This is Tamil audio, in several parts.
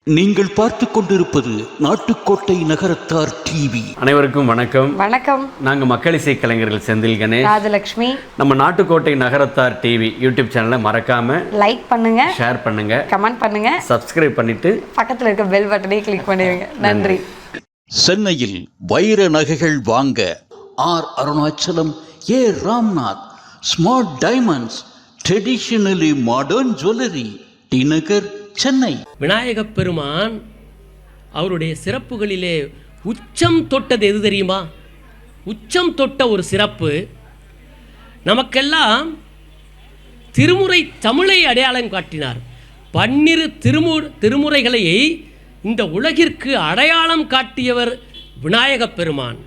நீங்கள் பார்த்து கொண்டிருப்பது நாட்டுக்கோட்டை நகரத்தார் டிவி. அனைவருக்கும் வணக்கம். வணக்கம். நாங்கள் மக்கள் இசை கலைஞர்கள் செந்தில் கணேஷ், ராஜலட்சுமி. நம்ம நாட்டுக்கோட்டை நகரத்தார் டிவி யூடியூப் சேனலை மறக்காம லைக் பண்ணுங்க, ஷேர் பண்ணுங்க, கமெண்ட் பண்ணுங்க, சப்ஸ்கிரைப் பண்ணிட்டு பக்கத்தில் இருக்க பெல் பட்டனை கிளிக் பண்ணிடுங்க. நன்றி. சென்னையில் வைர நகைகள் வாங்க R Arunachalam, A Ramnath, smart diamonds, traditionally modern jewellery, T Nagar, Chennai. விநாயகப் பெருமான் அவருடைய சிறப்புகளிலே உச்சம் தொட்டது எது தெரியுமா? உச்சம் தொட்ட ஒரு சிறப்பு நமக்கெல்லாம் திருமுறை தமிழை அடையாளம் காட்டினார். 12 திருமுறைகளை இந்த உலகிற்கு அடையாளம் காட்டியவர் விநாயகப் பெருமான்.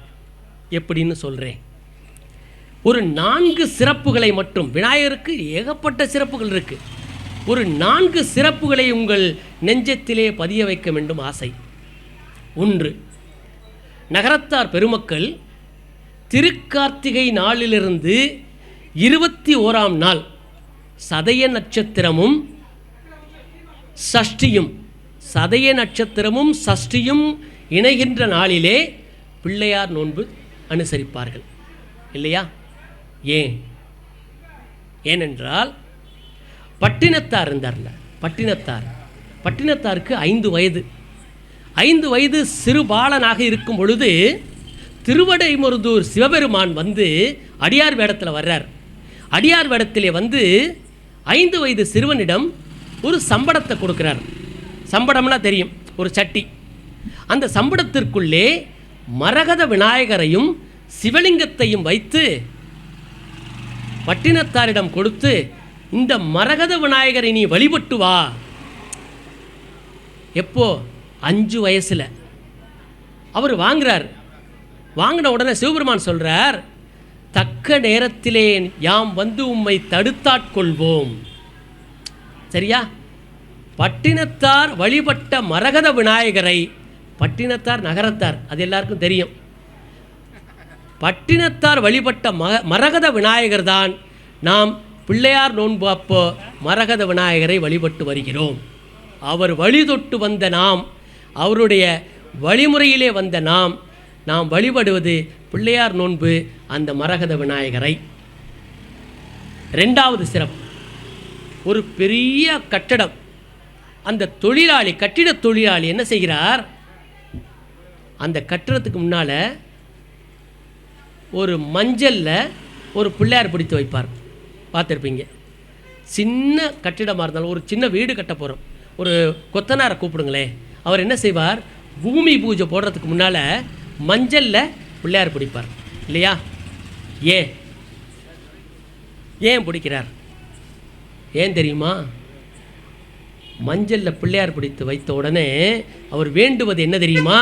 எப்படின்னு சொல்கிறேன். ஒரு 4 சிறப்புகளை மட்டும், விநாயகருக்கு ஏகப்பட்ட சிறப்புகள் இருக்குது, ஒரு 4 சிறப்புகளை உங்கள் நெஞ்சத்திலே பதிய வைக்க வேண்டும் ஆசை. 1, நகரத்தார் பெருமக்கள் திருக்கார்த்திகை நாளிலிருந்து 21ஆம் நாள் சதய நட்சத்திரமும் சஷ்டியும், சதய நட்சத்திரமும் சஷ்டியும் இணைகின்ற நாளிலே பிள்ளையார் நோன்பு அனுசரிப்பார்கள் இல்லையா? ஏனென்றால் பட்டினத்தார் இருந்தார்ல, பட்டினத்தாருக்கு 5 வயது சிறு பாலனாக இருக்கும் பொழுது திருவடைமருதூர் சிவபெருமான் வந்து அடியார் வேடத்தில் வர்றார். அடியார் வேடத்திலே வந்து 5 வயது சிறுவனிடம் ஒரு சம்படத்தை கொடுக்குறார். சம்படம்னா தெரியும், ஒரு சட்டி. அந்த சம்படத்திற்குள்ளே மரகத விநாயகரையும் சிவலிங்கத்தையும் வைத்து பட்டினத்தாரிடம் கொடுத்து, இந்த மரகத விநாயகரை நீ வழிபட்டு வா. எப்போ? 5 வயசில் அவர் வாங்குறார். வாங்கின உடனே சிவபெருமான் சொல்கிறார், தக்க நேரத்திலே யாம் வந்து உம்மை தடுத்தாட்கொள்வோம். சரியா? பட்டினத்தார் வழிபட்ட மரகத விநாயகரை, பட்டினத்தார் நகரத்தார் அது எல்லாருக்கும் தெரியும். பட்டினத்தார் வழிபட்ட மரகத விநாயகர் தான் நாம் பிள்ளையார் நோன்பு அப்போ மரகத விநாயகரை வழிபட்டு வருகிறோம். அவர் வழி தொட்டு வந்த நாம், அவருடைய வழிமுறையிலே வந்த நாம் வழிபடுவது பிள்ளையார் நோன்பு, அந்த மரகத விநாயகரை. 2வது சிறப்பு, ஒரு பெரிய கட்டடம். அந்த தொழிலாளி, கட்டிட தொழிலாளி என்ன செய்கிறார்? அந்த கட்டடத்துக்கு முன்னால் ஒரு மஞ்சளில் ஒரு பிள்ளையார் பிடித்து வைப்பார். பார்த்துருப்பீங்க. சின்ன கட்டிடமாக இருந்தாலும், ஒரு சின்ன வீடு கட்ட போகிறோம், ஒரு கொத்தனாரை கூப்பிடுங்களேன், அவர் என்ன செய்வார்? பூமி பூஜை போடுறதுக்கு முன்னால் மஞ்சளில் பிள்ளையார் பிடிப்பார் இல்லையா? ஏன் பிடிக்கிறார்? ஏன் தெரியுமா? மஞ்சளில் பிள்ளையார் பிடித்து வைத்த உடனே அவர் வேண்டுவது என்ன தெரியுமா?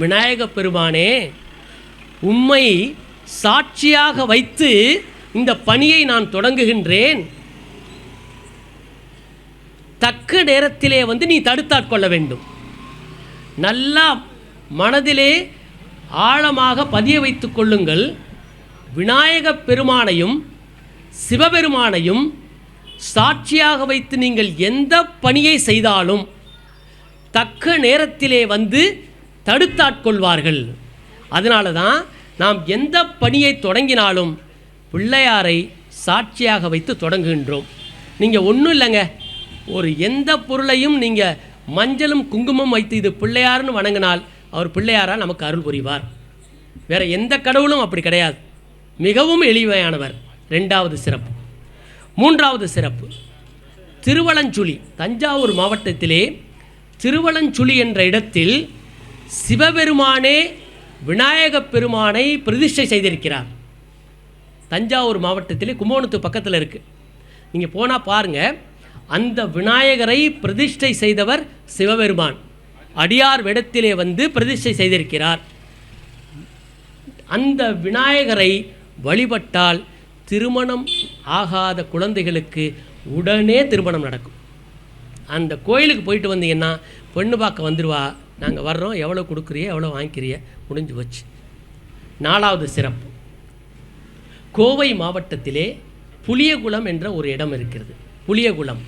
விநாயகப் பெருமானே, உம்மை சாட்சியாக வைத்து இந்த பணியை நான் தொடங்குகின்றேன். தக்க நேரத்திலே வந்து நீ தடுத்தாட்கொள்ள வேண்டும். நல்லா மனதிலே ஆழமாக பதிய வைத்து கொள்ளுங்கள். விநாயகப் பெருமானையும் சிவபெருமானையும் சாட்சியாக வைத்து நீங்கள் எந்த பணியை செய்தாலும் தக்க நேரத்திலே வந்து தடுத்தாட்கொள்வார்கள். அதனால தான் நாம் எந்த பணியை தொடங்கினாலும் பிள்ளையாரை சாட்சியாக வைத்து தொடங்குகின்றோம். நீங்கள் ஒன்றும் இல்லைங்க, ஒரு எந்த பொருளையும் நீங்கள் மஞ்சளும் குங்குமம் வைத்து இது பிள்ளையார்னு வணங்கினால் அவர் பிள்ளையாரால் நமக்கு அருள் புரிவார். வேறு எந்த கடவுளும் அப்படி கிடையாது. மிகவும் எளிமையானவர். 2வது சிறப்பு. 3வது சிறப்பு, திருவலஞ்சுழி. தஞ்சாவூர் மாவட்டத்திலே திருவலஞ்சுழி என்ற இடத்தில் சிவபெருமானே விநாயகப் பெருமானை பிரதிஷ்டை செய்திருக்கிறார். தஞ்சாவூர் மாவட்டத்திலே கும்போணத்து பக்கத்தில் இருக்குது. நீங்கள் போனால் பாருங்கள், அந்த விநாயகரை பிரதிஷ்டை செய்தவர் சிவபெருமான். அடியார் வேடத்திலே வந்து பிரதிஷ்டை செய்திருக்கிறார். அந்த விநாயகரை வழிபட்டால் திருமணம் ஆகாத குழந்தைகளுக்கு உடனே திருமணம் நடக்கும். அந்த கோயிலுக்கு போயிட்டு வந்தீங்கன்னா பொண்ணு பார்க்க வந்துடுவா, நாங்கள் வர்றோம், எவ்வளோ கொடுக்குறிய, எவ்வளோ வாங்கிக்கிறிய, முடிஞ்சு வச்சு. 4வது சிறப்பு, கோவை மாவட்டத்திலே புளியகுளம் என்ற ஒரு இடம் இருக்கிறது. புளியகுளம்,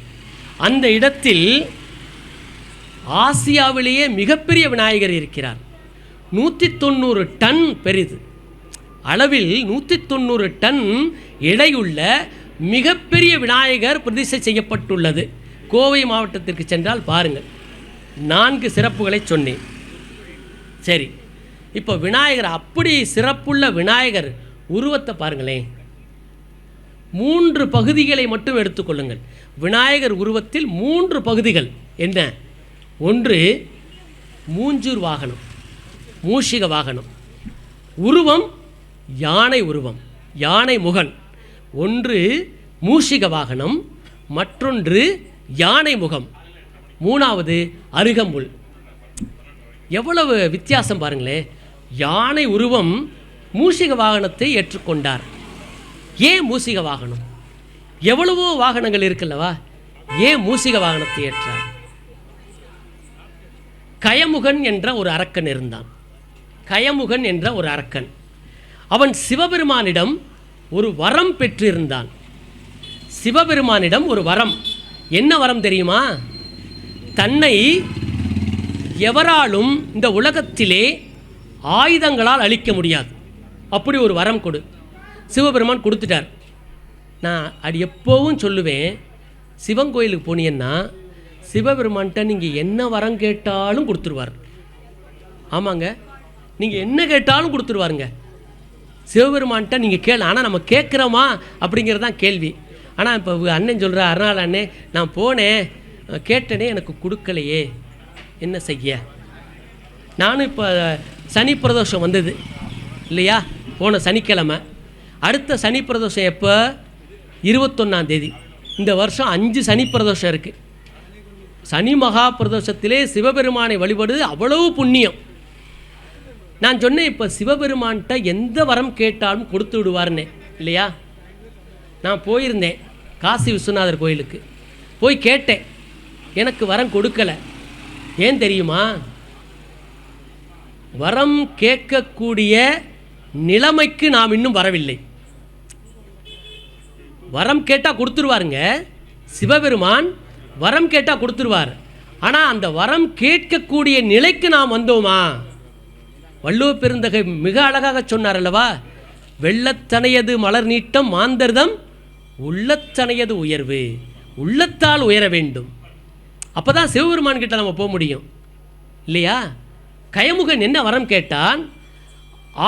அந்த இடத்தில் ஆசியாவிலேயே மிகப்பெரிய விநாயகர் இருக்கிறார். 190 டன் பெரிது, அளவில் 190 டன் எடையுள்ள மிகப்பெரிய விநாயகர் பிரதிஷ்டை செய்யப்பட்டுள்ளது. கோவை மாவட்டத்திற்கு சென்றால் பாருங்கள். 4 சிறப்புகளை சொன்னேன். சரி, இப்போ விநாயகர், அப்படி சிறப்புள்ள விநாயகர் உருவத்தை பாருங்களேன். 3 பகுதிகளை மட்டும் எடுத்துக்கொள்ளுங்கள். விநாயகர் உருவத்தில் 3 பகுதிகள் என்ன? ஒன்று மூஞ்சூர் வாகனம், மூஷிக வாகனம். உருவம் யானை உருவம், யானை முகன். ஒன்று மூஷிக வாகனம், மற்றொன்று யானை முகம், மூணாவது அருகம்புல். எவ்வளவு வித்தியாசம் பாருங்களேன். யானை உருவம் மூஷிக வாகனத்தை ஏற்றுக்கொண்டார். ஏன் மூஷிக வாகனம்? எவ்வளவோ வாகனங்கள் இருக்குல்லவா, ஏன் மூஷிக வாகனத்தை ஏற்றார்? கயமுகன் என்ற ஒரு அரக்கன் இருந்தான். கயமுகன் என்ற ஒரு அரக்கன், அவன் சிவபெருமானிடம் ஒரு வரம் பெற்றிருந்தான். சிவபெருமானிடம் ஒரு வரம். என்ன வரம் தெரியுமா? தன்னை எவராலும் இந்த உலகத்திலே ஆயுதங்களால் அழிக்க முடியாது, அப்படி ஒரு வரம் கொடு. சிவபெருமான் கொடுத்துட்டார். நான் அது எப்போவும் சொல்லுவேன், சிவன் கோயிலுக்கு போனீங்கன்னா சிவபெருமான்கிட்ட நீங்கள் என்ன வரம் கேட்டாலும் கொடுத்துருவார். ஆமாங்க, நீங்கள் என்ன கேட்டாலும் கொடுத்துருவாருங்க. சிவபெருமான்கிட்ட நீங்கள் கேளு. ஆனால் நம்ம கேட்குறோமா அப்படிங்கிறது தான் கேள்வி. ஆனால் இப்போ அண்ணன் சொல்கிற அருணாள் அண்ணே, நான் போனேன் கேட்டனே எனக்கு கொடுக்கலையே, என்ன செய்ய? நானும் இப்போ சனி பிரதோஷம் வந்தது இல்லையா, போன சனிக்கிழமை. அடுத்த சனி பிரதோஷம் எப்போ? 21ஆம் தேதி. இந்த வருஷம் 5 சனி பிரதோஷம் இருக்குது. சனி மகா பிரதோஷத்திலே சிவபெருமானை வழிபடுது அவ்வளவு புண்ணியம். நான் சொன்னேன், இப்போ சிவபெருமான்கிட்ட எந்த வரம் கேட்டாலும் கொடுத்து விடுவார்னே இல்லையா. நான் போயிருந்தேன் காசி விஸ்வநாதர் கோயிலுக்கு, போய் கேட்டேன், எனக்கு வரம் கொடுக்கலை. ஏன் தெரியுமா? வரம் கேட்கக்கூடிய நிலைமைக்கு நாம் இன்னும் வரவில்லை. வரம் கேட்டால் கொடுத்துருவாருங்க, சிவபெருமான் வரம் கேட்டால் கொடுத்துருவார். ஆனால் அந்த வரம் கேட்கக்கூடிய நிலைக்கு நாம் வந்தோமா? வள்ளுவ பெருந்தகை மிக அழகாக சொன்னார் அல்லவா, வெள்ளத்தனையது மலர் நீட்டம் மாந்தர்தம் உள்ளத்தனையது உயர்வு, உள்ளத்தால் உயர வேண்டும். அப்போ தான் சிவபெருமான் கிட்ட நம்ம போக முடியும் இல்லையா. கயமுகன் என்ன வரம் கேட்டான்?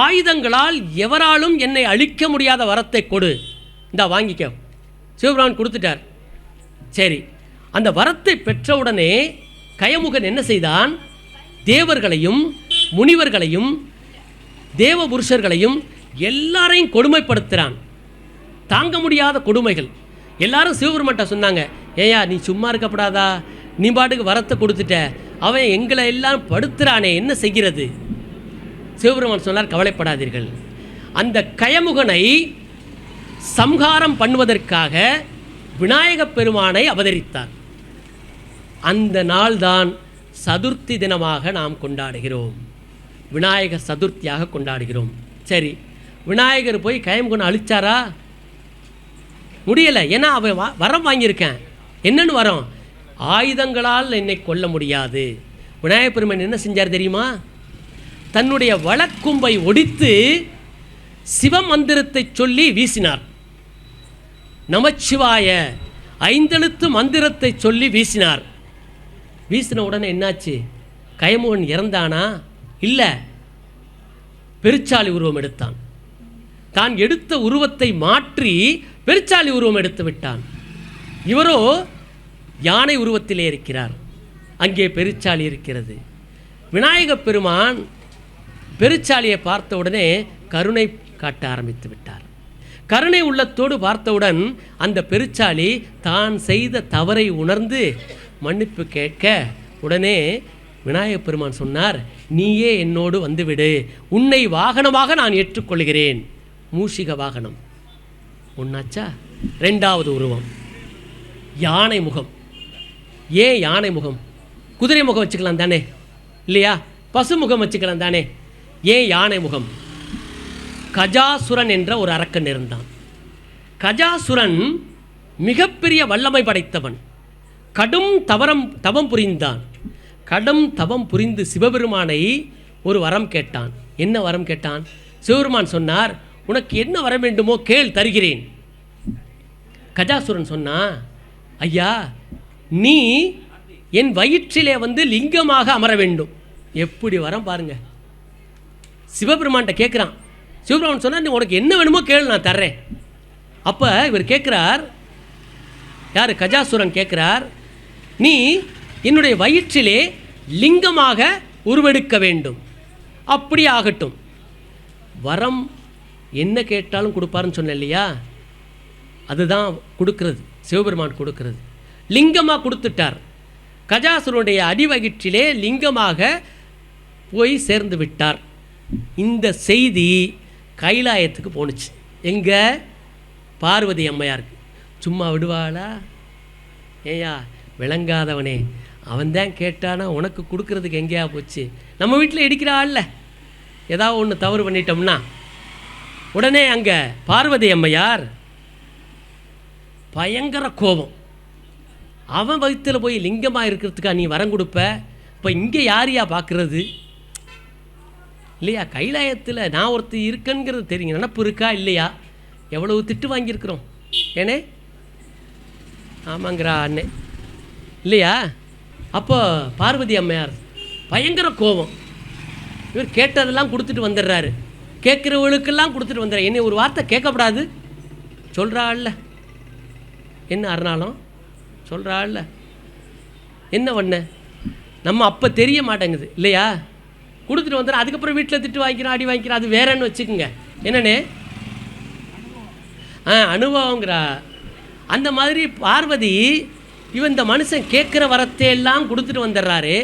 ஆயுதங்களால் எவராலும் என்னை அழிக்க முடியாத வரத்தை கொடு, இந்தா வாங்கிக்க. சிவபெருமான் கொடுத்துட்டார். சரி, அந்த வரத்தை பெற்றவுடனே கயமுகன் என்ன செய்தான்? தேவர்களையும் முனிவர்களையும் தேவ புருஷர்களையும் எல்லாரையும் கொடுமைப்படுத்துகிறான். தாங்க முடியாத கொடுமைகள். எல்லாரும் சிவபெருமான்ட்ட சொன்னாங்க, ஏயா நீ சும்மா இருக்கப்படாதா, நீ பாட்டுக்கு வரத்தை கொடுத்துட்ட, அவன் எங்களை எல்லாம் படுத்துறானே, என்ன செய்கிறது? சிவபெருமான் சொன்னார், கவலைப்படாதீர்கள். அந்த கயமுகனை சம்ஹாரம் பண்ணுவதற்காக விநாயகப் பெருமானை அவதரித்தார். அந்த நாள்தான் சதுர்த்தி தினமாக நாம் கொண்டாடுகிறோம், விநாயக சதுர்த்தியாக கொண்டாடுகிறோம். சரி, விநாயகர் போய் கயமுகனை அழிச்சாரா? முடியலை. ஏன்னா அவன் வரம் வாங்கியிருக்கேன். என்னன்னு வரம்? ஆயுதங்களால் என்னை கொல்ல முடியாது. விநாயகப் பெருமான் என்ன செஞ்சார் தெரியுமா? தன்னுடைய வழக்கும்பை ஒடித்து சிவமந்திரத்தை சொல்லி வீசினார். நமச்சிவாய 5 எழுத்து மந்திரத்தை சொல்லி வீசினார். வீசின உடனே என்னாச்சு? கயமுகன் இறந்தானா? இல்லை, பெருச்சாளி உருவம் எடுத்தான். தான் எடுத்த உருவத்தை மாற்றி பெருச்சாளி உருவம் எடுத்து விட்டான். இவரோ யானை உருவத்திலே இருக்கிறார். அங்கே பெருச்சாளி இருக்கிறது. விநாயகப் பெருமான் பெருச்சாளியை பார்த்த உடனே கருணை காட்ட ஆரம்பித்து விட்டார். கருணை உள்ளத்தோடு பார்த்தவுடன் அந்த பெருச்சாளி தான் செய்த தவறை உணர்ந்து மன்னிப்பு கேட்க, உடனே விநாயகப் பெருமான் சொன்னார், நீயே என்னோடு வந்துவிடு, உன்னை வாகனமாக நான் ஏற்றுக்கொள்கிறேன். மூஷிக வாகனம் ஒன்னாச்சா? 2வது உருவம் யானை முகம். ஏன் யானை முகம்? குதிரை முகம் வச்சுக்கலாம் தானே இல்லையா, பசு முகம் வச்சுக்கலாம் தானே. ஏன் யானை முகம்? கஜாசுரன் என்ற ஒரு அரக்கன் இருந்தான். கஜாசுரன் மிகப்பெரிய வல்லமை படைத்தவன். கடும் தவம் புரிந்தான். கடும் தவம் புரிந்து சிவபெருமானை ஒரு வரம் கேட்டான். என்ன வரம் கேட்டான்? சிவபெருமான் சொன்னார், உனக்கு என்ன வர வேண்டுமோ கேள், தருகிறேன். கஜாசுரன் சொன்னா, ஐயா நீ என் வயிற்றிலே வந்து லிங்கமாக அமர வேண்டும். எப்படி வரம் பாருங்க. சிவபெருமான்கிட்ட கேட்குறான். சிவபெருமான் சொன்னார், நீ உனக்கு என்ன வேணுமோ கேள், நான் தர்றேன். அப்போ இவர் கேட்குறார், யார்? கஜாசுரன் கேட்குறார், நீ என்னுடைய வயிற்றிலே லிங்கமாக உருவெடுக்க வேண்டும். அப்படி ஆகட்டும். வரம் என்ன கேட்டாலும் கொடுப்பாருன்னு சொன்னேன் இல்லையா? அதுதான் கொடுக்கறது, சிவபெருமான் கொடுக்கறது. லிங்கமாக கொடுத்துட்டார். கஜாசுரனுடைய அடிவயிற்றிலே லிங்கமாக போய் சேர்ந்து விட்டார். இந்த செய்தி கைலாயத்துக்கு போணுச்சு. எங்கே? பார்வதி அம்மையாருக்கு. சும்மா விடுவாளா? ஏயா விளங்காதவனே, அவன்தான் கேட்டானா உனக்கு கொடுக்கறதுக்கு எங்கேயா போச்சு? நம்ம வீட்டில் இடிக்கிறாள்ல, ஏதாவது ஒன்று தவறு பண்ணிட்டோம்னா உடனே அங்கே பார்வதி அம்மையார் பயங்கர கோபம். அவன் வயிற்றில் போய் லிங்கமாக இருக்கிறதுக்கா நீ வரம் கொடுப்ப? இப்போ இங்கே யாரையா பார்க்குறது இல்லையா? கைலாயத்தில் நான் ஒருத்தர் இருக்கேங்கிறது தெரியுங்க, நினப்பு இருக்கா இல்லையா? எவ்வளவு திட்டு வாங்கியிருக்கிறோம் ஏனே? ஆமாங்கிறா அண்ணே இல்லையா? அப்போ பார்வதி அம்மையார் பயங்கர கோபம். இவர் கேட்டதெல்லாம் கொடுத்துட்டு வந்துடுறாரு. கேட்குறவங்களுக்கெல்லாம் கொடுத்துட்டு வந்துடுறாரு. என்னை ஒரு வார்த்தை கேட்கக்கூடாது சொல்கிறாள்ல, என்ன அருணாலும் சொல்கிறாள்ல, என்ன பண்ண? நம்ம அப்போ தெரிய மாட்டேங்குது இல்லையா? கொடுத்துட்டு வந்துடுற. அதுக்கப்புறம் வீட்டில் திட்டு வாங்கிக்கிறோம், அடி வாங்கிக்கிறோம், அது வேறன்னு வச்சுக்கோங்க. என்னண்ணே? அனுபவங்கிறா. அந்த மாதிரி பார்வதி இவன் இந்த மனுஷன் கேட்குற வரத்தையெல்லாம் கொடுத்துட்டு வந்துடுறாரு.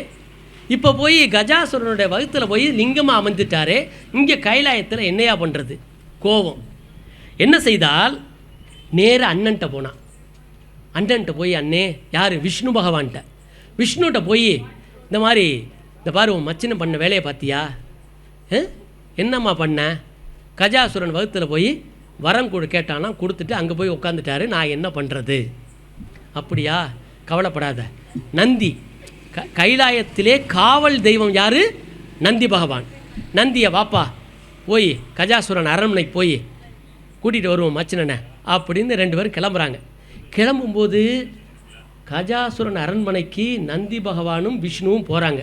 இப்போ போய் கஜாசுரனுடைய வகுத்தில் போய் லிங்கமாக அமர்ந்துட்டாரு. இங்கே கைலாயத்தில் என்னையா பண்ணுறது? கோபம். என்ன செய்தால் நேராக அண்ணன்ட்ட போனான். அண்ணன்ட்ட போய், அண்ணே யார்? விஷ்ணு பகவான்கிட்ட. விஷ்ணுகிட்ட போய் இந்த மாதிரி, இந்த பாரு உன் மச்சினை பண்ண வேலையை பார்த்தியா? என்னம்மா பண்ண? கஜாசுரன் வகுத்தில் போய் வரம் கேட்டானா, கொடுத்துட்டு அங்கே போய் உட்காந்துட்டாரு. நான் என்ன பண்ணுறது? அப்படியா? கவலைப்படாத. நந்தி கைலாயத்திலே காவல் தெய்வம் யார்? நந்தி பகவான். நந்தியை வாப்பா, போய் கஜாசுரன் அரண்மனைக்கு போய் கூட்டிகிட்டு வருவோம் மச்சினனை அப்படின்னு 2 பேரும் கிளம்புறாங்க. கிளம்பும்போது கஜாசுரன் அரண்மனைக்கு நந்தி பகவானும் விஷ்ணுவும் போகிறாங்க.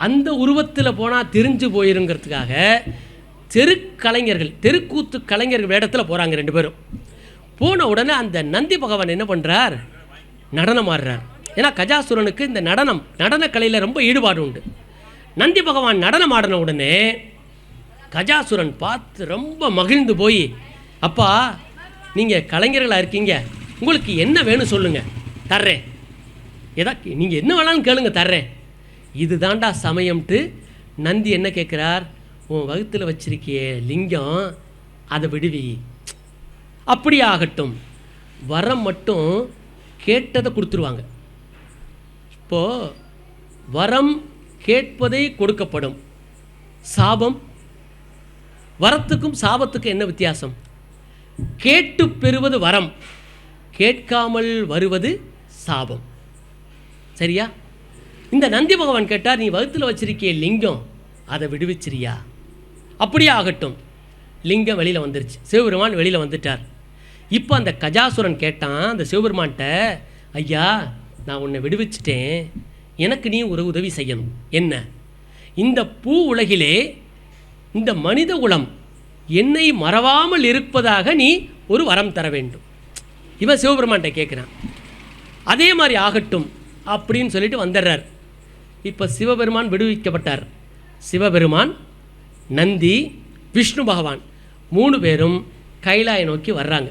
அந்த உருவத்தில் போனால் தெரிஞ்சு போயிருங்கிறதுக்காக தெருக்கலைஞர்கள், தெருக்கூத்து கலைஞர்கள் வேடத்தில் போகிறாங்க 2 பேரும். போன உடனே அந்த நந்தி பகவான் என்ன பண்ணுறார்? நடனம் ஆடுறார். ஏன்னா கஜாசுரனுக்கு இந்த நடனக்கலையில் ரொம்ப ஈடுபாடு உண்டு. நந்தி பகவான் நடனம் ஆடின உடனே கஜாசுரன் பார்த்து ரொம்ப மகிழ்ந்து போய், அப்பா நீங்கள் கலைஞர்களாக இருக்கீங்க, உங்களுக்கு என்ன வேணும் சொல்லுங்கள், தர்றேன். நீங்கள் என்ன வேணாலும் கேளுங்க, தர்றேன். இது தாண்டா சமயம்ட்டு நந்தி என்ன கேட்குறார்? உன் வகுத்தில் வச்சிருக்கிய லிங்கம், அதை விடுவி. அப்படி ஆகட்டும். வரம் மட்டும் கேட்டதை கொடுத்துருவாங்க. இப்போது வரம் கேட்பதை கொடுக்கப்படும். சாபம், வரத்துக்கும் சாபத்துக்கும் என்ன வித்தியாசம்? கேட்டு பெறுவது வரம், கேட்காமல் வருவது சாபம். சரியா? இந்த நந்தி பகவான் கேட்டார், நீ வகுத்தில் வச்சிருக்கிய லிங்கம், அதை விடுவிச்சிரியா? அப்படியே ஆகட்டும். லிங்கம் வெளியில் வந்துருச்சு. சிவபெருமான் வெளியில் வந்துட்டார். இப்போ அந்த கஜாசுரன் கேட்டான் அந்த சிவபெருமான்கிட்ட, ஐயா நான் உன்னை விடுவிச்சிட்டேன், எனக்கு நீ ஒரு உதவி செய்யணும். என்ன? இந்த பூ உலகிலே இந்த மனித குலம் என்னை மறவாமல் இருப்பதாக நீ ஒரு வரம் தர வேண்டும். இவன் சிவபெருமான்கிட்ட கேட்குறான். அதே மாதிரி ஆகட்டும் அப்படின்னு சொல்லிட்டு வந்துடுறார். இப்போ சிவபெருமான் விடுவிக்கப்பட்டார். சிவபெருமான், நந்தி, விஷ்ணு பகவான் 3 பேரும் கைலாய நோக்கி வர்றாங்க.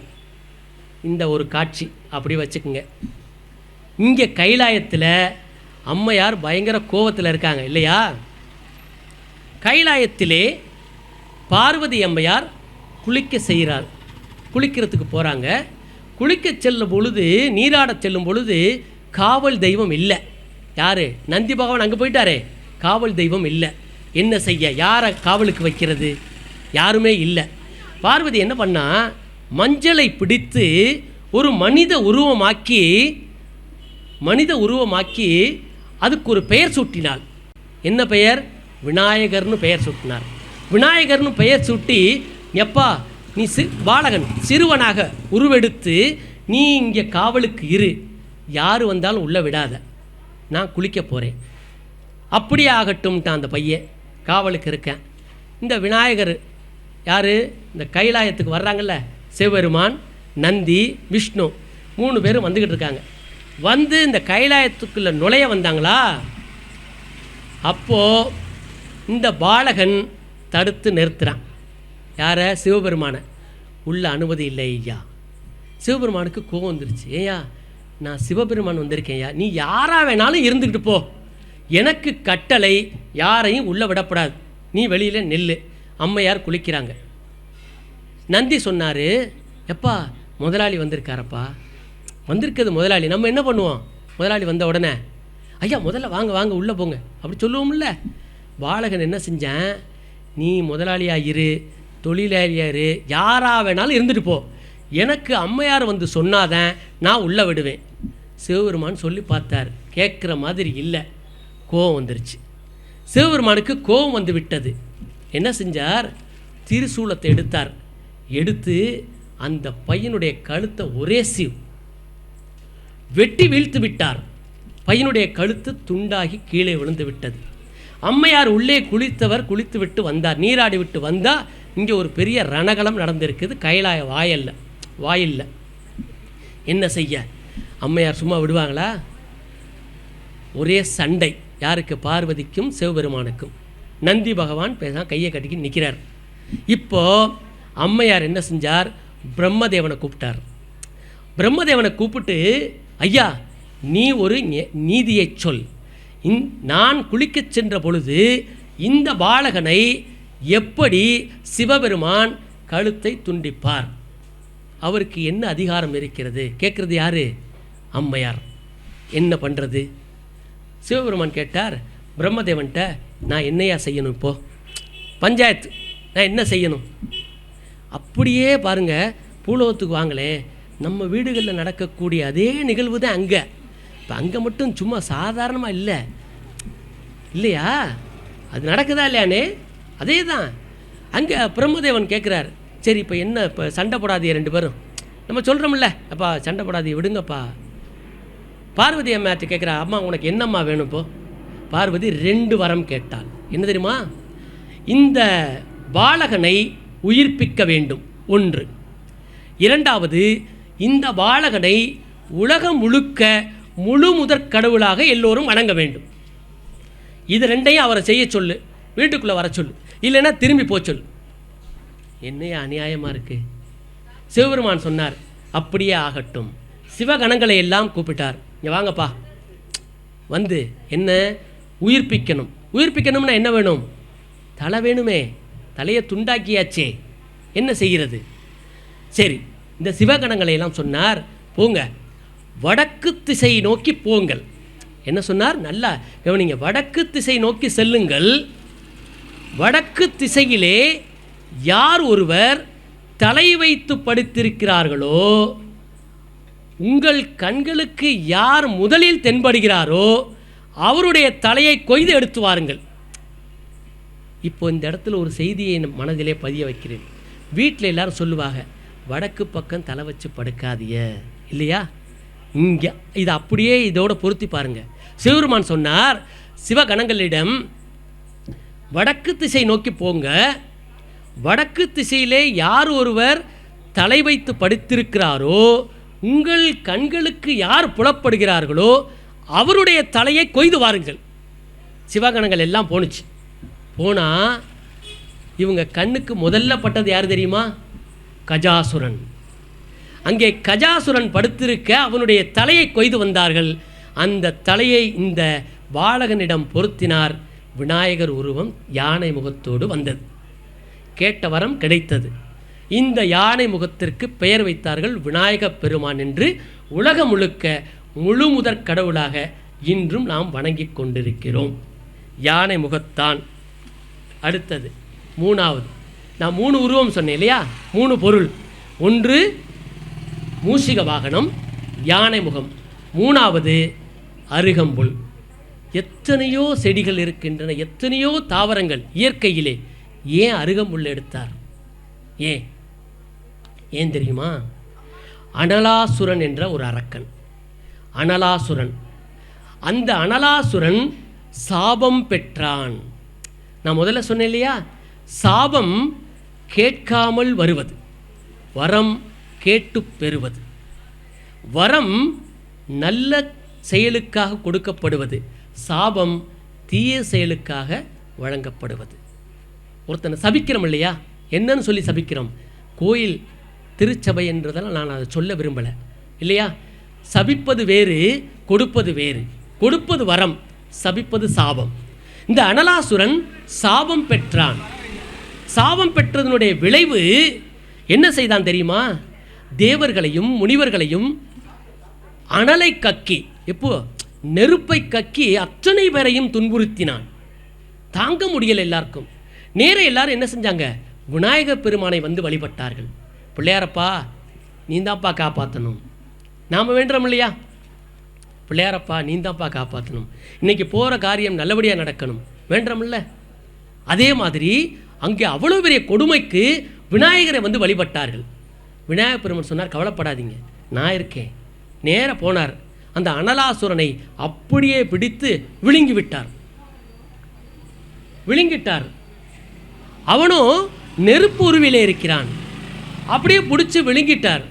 இந்த ஒரு காட்சி அப்படி வச்சுக்குங்க. இங்கே கைலாயத்தில் அம்மையார் பயங்கர கோபத்தில் இருக்காங்க இல்லையா? கைலாயத்திலே பார்வதி அம்மையார் குளிக்க செய்கிறார். குளிக்கிறதுக்கு போகிறாங்க. குளிக்க செல்லும் பொழுது, நீராட செல்லும் பொழுது காவல் தெய்வம் இல்லை. யார்? நந்தி பகவான் அங்கே போயிட்டாரே, காவல் தெய்வம் இல்லை. என்ன செய்ய? யாரை காவலுக்கு வைக்கிறது? யாருமே இல்லை. பார்வதி என்ன பண்ணா, மஞ்சளை பிடித்து ஒரு மனித உருவமாக்கி அதுக்கு ஒரு பெயர் சூட்டினாள். என்ன பெயர்? விநாயகர்னு பெயர் சூட்டினார். விநாயகர்னு பெயர் சூட்டி, எப்பா நீ பாலகன் சிறுவனாக உருவெடுத்து நீ இங்கே காவலுக்கு இரு, யார் வந்தாலும் உள்ளே விடாத, நான் குளிக்க போகிறேன். அப்படியே ஆகட்டும்ட்டான் அந்த பையன். காவலுக்கு இருக்கேன். இந்த விநாயகர் யார்? இந்த கைலாயத்துக்கு வர்றாங்கல்ல, சிவபெருமான், நந்தி, விஷ்ணு 3 பேரும் வந்துக்கிட்டு இருக்காங்க. வந்து இந்த கைலாயத்துக்குள்ளே நுழைய வந்தாங்களா, அப்போது இந்த பாலகன் தடுத்து நிறுத்துகிறான். யாரை? சிவபெருமானை. உள்ள அனுமதி இல்லை ஐயா. சிவபெருமானுக்கு கோபம் வந்துருச்சு. ஏயா, நான் சிவபெருமான் வந்திருக்கேன் ஐயா, நீ யாரா வேணாலும் இருந்துக்கிட்டு போ, எனக்கு கட்டளை யாரையும் உள்ளே விடப்படாது, நீ வெளியில் நெல்லு. அம்மையார் குளிக்கிறாங்க. நந்தி சொன்னார், எப்பா முதலாளி வந்திருக்காரப்பா. வந்திருக்கிறது முதலாளி, நம்ம என்ன பண்ணுவோம்? முதலாளி வந்த உடனே ஐயா முதல்ல வாங்க வாங்க உள்ளே போங்க அப்படி சொல்லுவோம்ல. பாலகன் என்ன செஞ்சேன், நீ முதலாளியாக இரு, தொழிலாளியாக இரு, யாராக வேணாலும் இருந்துட்டு போ, எனக்கு அம்மையார் வந்து சொன்னாதான் நான் உள்ளே விடுவேன். சிவபெருமான் சொல்லி பார்த்தார், கேட்குற மாதிரி இல்லை. கோபம் வந்துருச்சு. சிவபெருமானுக்கு கோபம் வந்து விட்டது. என்ன செஞ்சார்? திரிசூலத்தை எடுத்தார். எடுத்து அந்த பையனுடைய கழுத்தை ஒரே வெட்டி வீழ்த்து விட்டார். பையனுடைய கழுத்து துண்டாகி கீழே விழுந்து விட்டது. அம்மையார் உள்ளே குளித்தவர் குளித்து விட்டு வந்தார். நீராடி விட்டு வந்தால் இங்கே ஒரு பெரிய ரணகலம் நடந்திருக்குது கைலாய வாயில்ல. என்ன செய்ய? அம்மையார் சும்மா விடுவாங்களா? ஒரே சண்டை. யாருக்கு? பார்வதிக்கும் சிவபெருமானுக்கும். நந்தி பகவான் பேச கையை கட்டிக்கி நிற்கிறார். இப்போது அம்மையார் என்ன செஞ்சார்? பிரம்மதேவனை கூப்பிட்டார். பிரம்மதேவனை கூப்பிட்டு, ஐயா நீ ஒரு நீதியை சொல், நான் குளிக்கச் சென்ற பொழுது இந்த பாலகனை எப்படி சிவபெருமான் கழுத்தை துண்டிப்பார்? அவருக்கு என்ன அதிகாரம் இருக்கிறது? கேட்குறது யாரு? அம்மையார். என்ன பண்ணுறது? சிவபெருமான் கேட்டார் பிரம்மதேவன்கிட்ட, நான் என்னையா செய்யணும்? இப்போது பஞ்சாயத்து, நான் என்ன செய்யணும்? அப்படியே பாருங்கள், பூலோகத்துக்கு வாங்களே, நம்ம வீடுகளில் நடக்கக்கூடிய அதே நிகழ்வு தான் அங்கே. இப்போ அங்கே மட்டும் சும்மா சாதாரணமாக இல்லையா? அது நடக்குதா இல்லையானே? அதே தான் அங்கே. பிரம்மதேவன் கேட்குறார், சரி இப்போ என்ன, இப்போ சண்டை போடாதீங்க 2 பேரும், நம்ம சொல்கிறோம்ல, அப்பா சண்டை போடாதீங்க விடுங்கப்பா. பார்வதி அம்மாட்ட கேட்குறா, அம்மா உனக்கு என்னம்மா வேணும்? இப்போ பார்வதி 2 வரம் கேட்டாள். என்ன தெரியுமா? இந்த பாலகனை உயிர்ப்பிக்க வேண்டும் 1. 2வது, இந்த பாலகனை உலகம் முழுக்க முழு முதற் கடவுளாக எல்லோரும் வணங்க வேண்டும். இது 2ஐயும் அவரை செய்ய சொல்லு, வீட்டுக்குள்ளே வர சொல்லு, இல்லைன்னா திரும்பி போச்சொல். என்னையா அநியாயமாக இருக்குது? சிவபெருமான் சொன்னார், அப்படியே ஆகட்டும். சிவகணங்களை எல்லாம் கூப்பிட்டார். இங்கே வாங்கப்பா, வந்து என்ன உயிர்ப்பிக்கணும். உயிர்ப்பிக்கணும்னா என்ன வேணும்? தலை வேணுமே, தலையை துண்டாக்கியாச்சே, என்ன செய்கிறது? சரி, இந்த சிவகணங்களை எல்லாம் சொன்னார், போங்க வடக்கு திசை நோக்கி போங்கள். என்ன சொன்னார்? நல்லா கவனிங்க. வடக்கு திசை நோக்கி செல்லுங்கள். வடக்கு திசையிலே யார் ஒருவர் தலை வைத்து படுத்திருக்கிறார்களோ, உங்கள் கண்களுக்கு யார் முதலில் தென்படுகிறாரோ அவருடைய தலையை கொய்து எடுத்து வாருங்கள். இப்போ இந்த இடத்துல ஒரு செய்தியை மனதிலே பதிய வைக்கிறேன். வீட்டில் எல்லாரும் சொல்லுவாங்க, வடக்கு பக்கம் தலை வச்சு படுக்காதிய இல்லையா? இங்கே இது அப்படியே இதோட பொருத்தி பாருங்கள். சிவபெருமான் சொன்னார் சிவகணங்களிடம், வடக்கு திசை நோக்கி போங்க, வடக்கு திசையிலே யார் ஒருவர் தலை வைத்து படுத்திருக்கிறாரோ, உங்கள் கண்களுக்கு யார் புலப்படுகிறார்களோ அவருடைய தலையை கொய்து வாருங்கள். சிவகணங்கள் எல்லாம் போணுச்சு. போனால் இவங்க கண்ணுக்கு முதல்ல பட்டது யார் தெரியுமா? கஜாசுரன். அங்கே கஜாசுரன் படுத்திருக்க அவனுடைய தலையை கொய்து வந்தார்கள். அந்த தலையை இந்த பாலகனிடம் பொருத்தினார். விநாயகர் உருவம் யானை முகத்தோடு வந்தது. கேட்ட வரம் கிடைத்தது. இந்த யானை முகத்திற்கு பெயர் வைத்தார்கள் விநாயகப் பெருமான் என்று. உலகம் முழுக்க முழு முதற் கடவுளாக இன்றும் நாம் வணங்கி கொண்டிருக்கிறோம். யானை முகத்தான். அடுத்தது 3வது, நான் 3 உருவம் சொன்னேன் இல்லையா? 3 பொருள். 1 மூஷிக வாகனம், யானை முகம். 3வது அருகம்புல். எத்தனையோ செடிகள் இருக்கின்றன, எத்தனையோ தாவரங்கள் இயற்கையிலே. ஏன் அருகம்புல் எடுத்தார்? ஏன் தெரியுமா? அனலாசுரன் என்ற ஒரு அரக்கன், அனலாசுரன். அந்த அனலாசுரன் சாபம் பெற்றான். நான் முதல்ல சொன்னேன் இல்லையா, சாபம் கேட்காமல் வருவது, வரம் கேட்டு பெறுவது. வரம் நல்ல செயலுக்காக கொடுக்கப்படுவது, சாபம் தீய செயலுக்காக வழங்கப்படுவது. ஒருத்தனை சபிக்கிறோம் இல்லையா, என்னன்னு சொல்லி சபிக்கிறோம்? கோயில் திருச்சபை என்றதெல்லாம் நான் அதை சொல்ல விரும்பலை இல்லையா. சபிப்பது வேறு, கொடுப்பது வேறு. கொடுப்பது வரம், சபிப்பது சாபம். இந்த அனலாசுரன் சாபம் பெற்றான். சாபம் பெற்றதனுடைய விளைவு என்ன செய்தான் தெரியுமா? தேவர்களையும் முனிவர்களையும் அனலை கக்கி, எப்போ நெருப்பை கக்கி அத்தனை பேரையும் துன்புறுத்தினான். தாங்க முடியல எல்லாருக்கும். நேர எல்லாரும் என்ன செஞ்சாங்க? விநாயகப் பெருமானை வந்து வழிபட்டார்கள். பிள்ளையாரப்பா நீந்தாப்பா காப்பாற்றணும், நாம் வேண்டுறோம் இல்லையா? பிள்ளையாரப்பா நீந்தாப்பா காப்பாற்றணும், இன்றைக்கி போகிற காரியம் நல்லபடியாக நடக்கணும் வேண்டுறோம்ல. அதே மாதிரி அங்கே அவ்வளோ பெரிய கொடுமைக்கு விநாயகரை வந்து வழிபட்டார்கள். விநாயகப் பெருமான் சொன்னார், கவலைப்படாதீங்க, நான் இருக்கேன். நேர போனார், அந்த அனலாசுரனை அப்படியே பிடித்து விழுங்கிட்டார். அவனும் நெருப்பு உருவிலே இருக்கிறான், அப்படியே பிடிச்சி விழுங்கிட்டார்.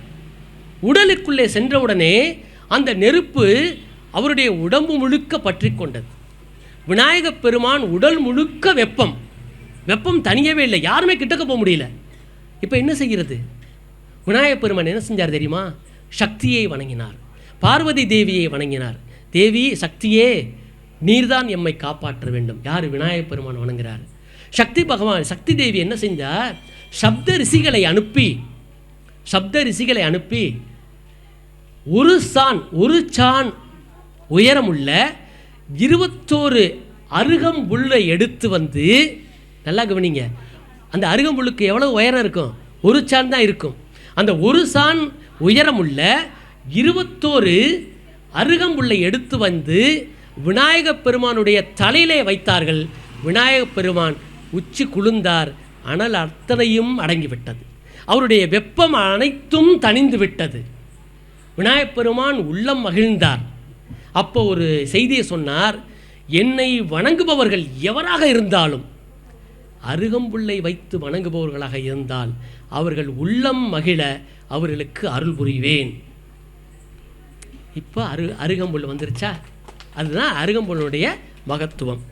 உடலுக்குள்ளே சென்றவுடனே அந்த நெருப்பு அவருடைய உடம்பு முழுக்க பற்றி கொண்டது. விநாயகப் பெருமான் உடல் முழுக்க வெப்பம் தனியவே இல்லை, யாருமே கிட்டக்க போக முடியல. இப்போ என்ன செய்கிறது? விநாயகப் பெருமான் என்ன செஞ்சார் தெரியுமா? சக்தியை வணங்கினார், பார்வதி தேவியை வணங்கினார். தேவி சக்தியே, நீர்தான் எம்மை காப்பாற்ற வேண்டும். யார்? விநாயகப் பெருமான் வணங்குகிறார். சக்தி தேவி என்ன செஞ்சார்? சப்த ரிஷிகளை அனுப்பி ஒரு சான் உயரமுள்ள 21 அருகம்புல்லை எடுத்து வந்து, நல்லா கவனிங்க, அந்த அருகம்புல்லுக்கு எவ்வளவு உயரம் இருக்கும்? ஒரு சான் தான் இருக்கும். அந்த ஒரு சான் உயரமுள்ள 21 அருகம்புல்லை எடுத்து வந்து விநாயகப் பெருமானுடைய தலையிலே வைத்தார்கள். விநாயகப் பெருமான் உச்சி குளிர்ந்தார், அனல் அத்தனையும் அடங்கிவிட்டது, அவருடைய வெப்பம் அனைத்தும் தணிந்து விட்டது. விநாயகப் பெருமான் உள்ளம் மகிழ்ந்தார். அப்போ ஒரு செய்தியை சொன்னார், என்னை வணங்குபவர்கள் எவராக இருந்தாலும், அருகம்புல்லை வைத்து வணங்குபவர்களாக இருந்தால் அவர்கள் உள்ளம் மகிழ அவர்களுக்கு அருள் புரிவேன். இப்போ அருகம்புல் வந்துருச்சா? அதுதான் அருகம்புல்லுடைய மகத்துவம்.